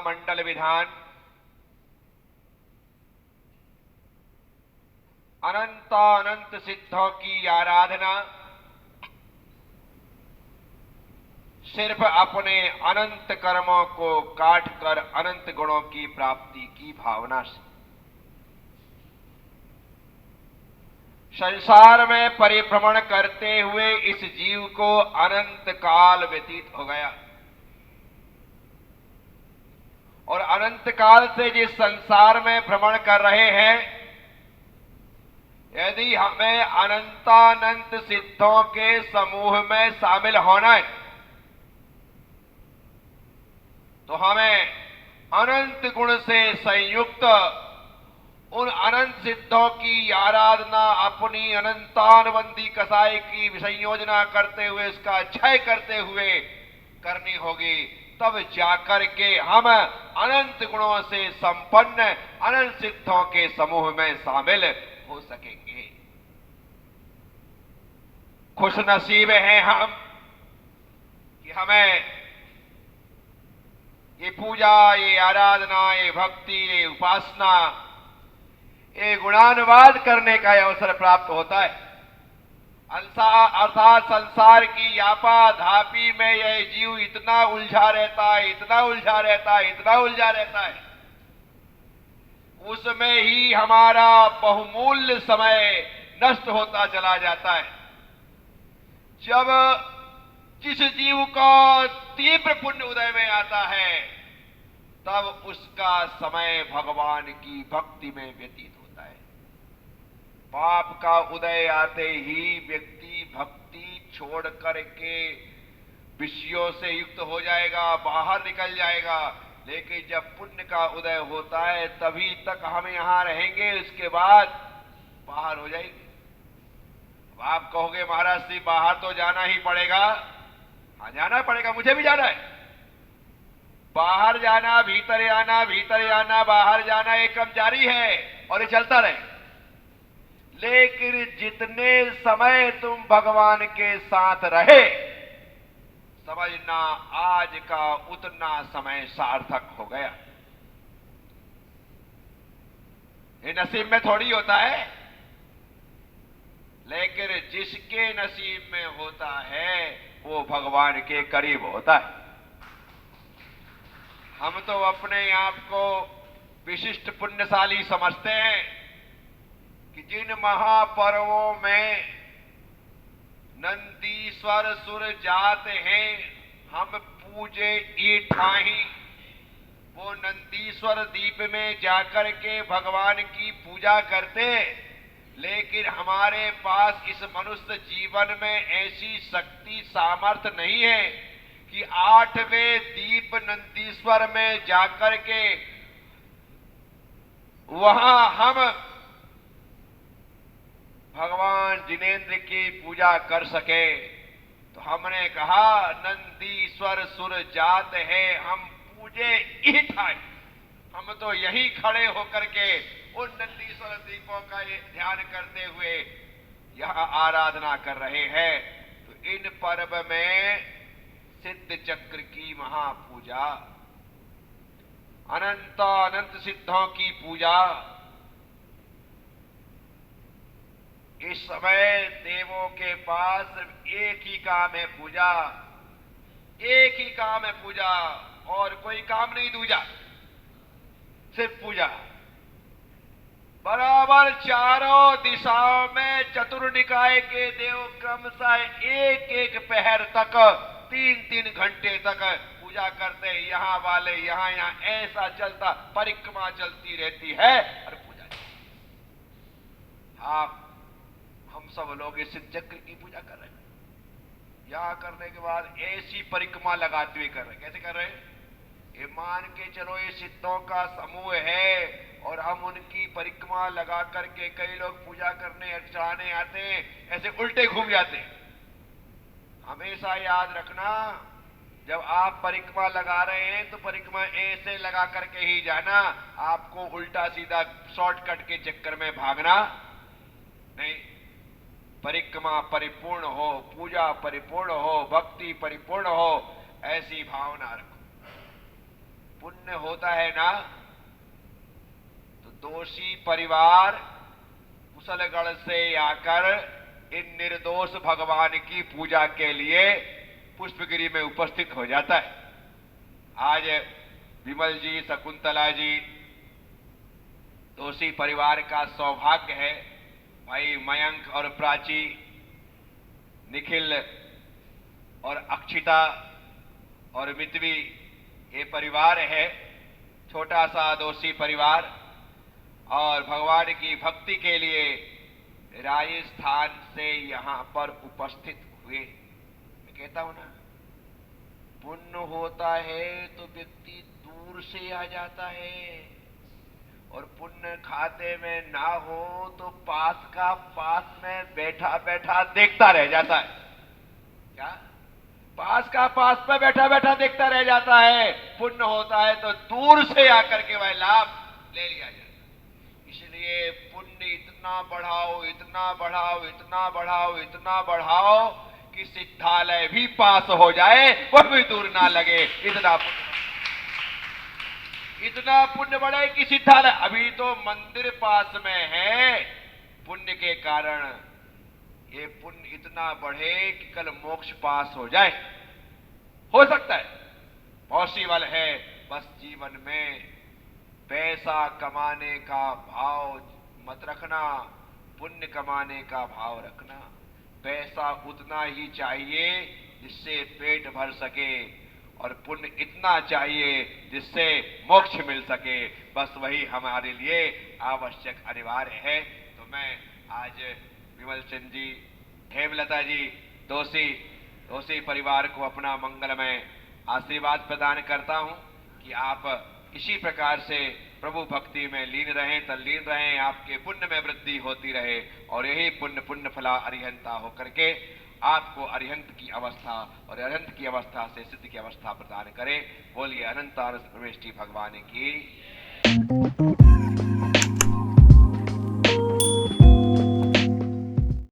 महामंडल विधान अनंत सिद्धों की आराधना सिर्फ अपने अनंत कर्मों को काट कर अनंत गुणों की प्राप्ति की भावना से संसार में परिभ्रमण करते हुए इस जीव को अनंत काल व्यतीत हो गया और अनंत काल से जिस संसार में भ्रमण कर रहे हैं, यदि हमें अनंतानंत सिद्धों के समूह में शामिल होना है तो हमें अनंत गुण से संयुक्त उन अनंत सिद्धों की आराधना अपनी अनंतानुबंधी कसाई की संयोजना करते हुए उसका क्षय करते हुए करनी होगी। तब जाकर के हम अनंत गुणों से संपन्न अनंत सिद्धों के समूह में शामिल हो सकेंगे। खुश नसीब हैं हम कि हमें ये पूजा, ये आराधना, ये भक्ति, ये उपासना, ये गुणानुवाद करने का अवसर प्राप्त होता है। अर्थात संसार की यापा-धापी में यह जीव इतना उलझा रहता है, इतना उलझा रहता है, इतना उलझा रहता है, उसमें ही हमारा बहुमूल्य समय नष्ट होता चला जाता है। जब जिस जीव को तीव्र पुण्य उदय में आता है तब उसका समय भगवान की भक्ति में व्यतीत होता है। पाप का उदय आते ही व्यक्ति भक्ति छोड़ करके विषयों से युक्त हो जाएगा, बाहर निकल जाएगा। लेकिन जब पुण्य का उदय होता है तभी तक हम यहां रहेंगे, उसके बाद बाहर हो जाएंगे। अब आप कहोगे महाराज जी बाहर तो जाना ही पड़ेगा। हाँ, जाना पड़ेगा, मुझे भी जाना है। बाहर जाना, भीतर आना, भीतर आना, बाहर जाना, ये क्रम जारी है और ये चलता रहे। लेकिन जितने समय तुम भगवान के साथ रहे, समझना आज का उतना समय सार्थक हो गया। ये नसीब में थोड़ी होता है, लेकिन जिसके नसीब में होता है वो भगवान के करीब होता है। हम तो अपने आप को विशिष्ट पुण्यशाली समझते हैं कि जिन महापर्वों में नंदीश्वर सुर जात हैं, हम पूजे ईठाही, वो नंदीश्वर दीप में जाकर के भगवान की पूजा करते। लेकिन हमारे पास इस मनुष्य जीवन में ऐसी शक्ति सामर्थ्य नहीं है कि 8वें दीप नंदीश्वर में जाकर के वहां हम भगवान जिनेंद्र की पूजा कर सके। तो हमने कहा नंदीश्वर सुर जात है, हम पूजे ईठाई। हम तो यहीं खड़े होकर के उन नंदीश्वर दीपों का ध्यान करते हुए यहां आराधना कर रहे हैं। तो इन पर्व में सिद्ध चक्र की महापूजा, अनंत सिद्धों की पूजा, इस समय देवों के पास एक ही काम है, पूजा। एक ही काम है, पूजा, और कोई काम नहीं दूजा, सिर्फ पूजा। बराबर चारों दिशाओं में चतुर्निकाय के देव क्रमशः एक एक पहर तक 3-3 घंटे तक पूजा करते हैं। यहां वाले यहां ऐसा चलता, परिक्रमा चलती रहती है और पूजा। हाँ, हम सब लोग इस चक्र की पूजा कर रहे हैं। यहां करने के बाद ऐसी परिक्रमा लगाते हुए कर रहे हैं। कैसे कर रहे हैं? ये मान के चलो ये सिद्धों का समूह है और हम उनकी परिक्रमा लगा करके, कई लोग पूजा करने चढ़ाने आते हैं, ऐसे उल्टे घूम जाते हैं। हमेशा याद रखना, जब आप परिक्रमा लगा रहे हैं तो परिक्रमा ऐसे लगा करके ही जाना। आपको उल्टा सीधा शॉर्टकट के चक्कर में भागना नहीं। परिक्रमा परिपूर्ण हो, पूजा परिपूर्ण हो, भक्ति परिपूर्ण हो, ऐसी भावना रखो। पुण्य होता है ना, तो दोषी परिवार कुशलगढ़ से आकर इन निर्दोष भगवान की पूजा के लिए पुष्पगिरी में उपस्थित हो जाता है। आज विमल जी, शकुंतला जी, दोषी परिवार का सौभाग्य है। भाई मयंक और प्राची, निखिल और अक्षिता और मितवी, ये परिवार है, छोटा सा दोषी परिवार, और भगवान की भक्ति के लिए राजस्थान से यहां पर उपस्थित हुए। मैं कहता हूं ना, पुण्य होता है तो व्यक्ति दूर से आ जाता है, और पुण्य खाते में ना हो तो पास का पास में बैठा बैठा देखता रह जाता है। क्या? पास का पास में बैठा बैठा देखता रह जाता है। पुण्य होता है तो दूर से आकर के वह लाभ ले लिया जाता है। इसलिए पुण्य इतना बढ़ाओ, इतना बढ़ाओ, इतना बढ़ाओ, इतना बढ़ाओ कि सिद्धालय भी पास हो जाए, वह भी दूर ना लगे। इतना पुण्य बढ़े कि सिद्धालय, अभी तो मंदिर पास में है, पुण्य के कारण ये पुण्य इतना बढ़े कि कल मोक्ष पास हो जाए। हो सकता है, पॉसिबल है। बस जीवन में पैसा कमाने का भाव मत रखना, पुण्य कमाने का भाव रखना। पैसा उतना ही चाहिए जिससे पेट भर सके, और पुण्य इतना चाहिए जिससे मोक्ष मिल सके। बस वही हमारे लिए आवश्यक, अनिवार्य है। तो मैं आज विमल चंद जी, हेमलता जी, दोषी परिवार को अपना मंगलमय आशीर्वाद प्रदान करता हूं कि आप इसी प्रकार से प्रभु भक्ति में लीन रहें, तल्लीन रहें, आपके पुण्य में वृद्धि होती रहे, और यही पुण्य फला अरिहंता होकर के आपको अरिहंत की अवस्था और अरिहंत की अवस्था से सिद्ध की अवस्था प्रदान करे। बोलिए अनंत प्रवेष्टि भगवान की।